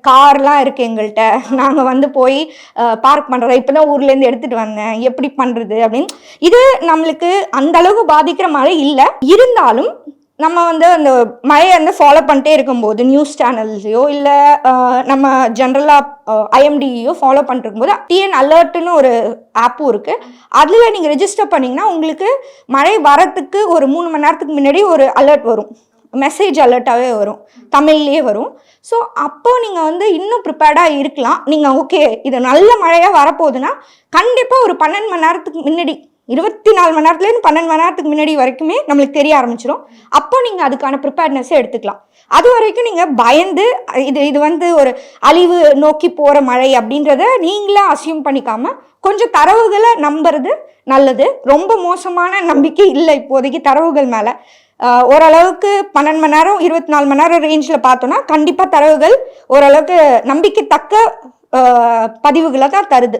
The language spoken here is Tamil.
கார்லாம் இருக்குது எங்கள்கிட்ட, நாங்கள் வந்து போய் பார்க் பண்ணுறோம், இப்போ தான் ஊர்லேருந்து எடுத்துகிட்டு வந்தேன், எப்படி பண்ணுறது அப்படின்னு. இது நம்மளுக்கு அந்த அளவுக்கு பாதிக்கிற மழை இல்லை. இருந்தாலும் நம்ம வந்து அந்த மழையை வந்து ஃபாலோ பண்ணிட்டே இருக்கும்போது நியூஸ் சேனல்ஸையோ இல்லை நம்ம ஜென்ரலாக ஐஎம்டியோ ஃபாலோ பண்ணிட்டு இருக்கும்போது டிஎன் அலர்ட்னு ஒரு ஆப்பும் இருக்குது. அதில் நீங்கள் ரெஜிஸ்டர் பண்ணிங்கன்னா உங்களுக்கு மழை வரத்துக்கு ஒரு 3 மணி நேரத்துக்கு முன்னாடி ஒரு அலர்ட் வரும், மெசேஜ் அலர்ட்டாகவே வரும், தமிழ்லேயே வரும். ஸோ அப்போது நீங்கள் வந்து இன்னும் ப்ரிப்பேர்டாக இருக்கலாம். நீங்கள் ஓகே இது நல்ல மழையாக வரப்போகுதுன்னா கண்டிப்பாக ஒரு 12 மணி நேரத்துக்கு முன்னாடி, 24 மணி நேரத்துலேருந்து 12 மணி நேரத்துக்கு முன்னாடி வரைக்குமே நம்மளுக்கு தெரிய ஆரம்பிச்சிடும். அப்போ நீங்கள் அதுக்கான ப்ரிப்பேர்ட்னஸை எடுத்துக்கலாம். அது வரைக்கும் நீங்கள் பயந்து இது வந்து ஒரு அழிவு நோக்கி போகிற மழை அப்படின்றத நீங்களாம் அசியூம் பண்ணிக்காம கொஞ்சம் தரவுகளை நம்புறது நல்லது. ரொம்ப மோசமான நம்பிக்கை இல்லை இப்போதைக்கு தரவுகள் மேலே. ஓரளவுக்கு 12 மணி நேரம் 24 மணி நேரம் ரேஞ்சில் பார்த்தோன்னா கண்டிப்பாக தரவுகள் ஓரளவுக்கு நம்பிக்கை தக்க பதிவுகளை தான் தருது.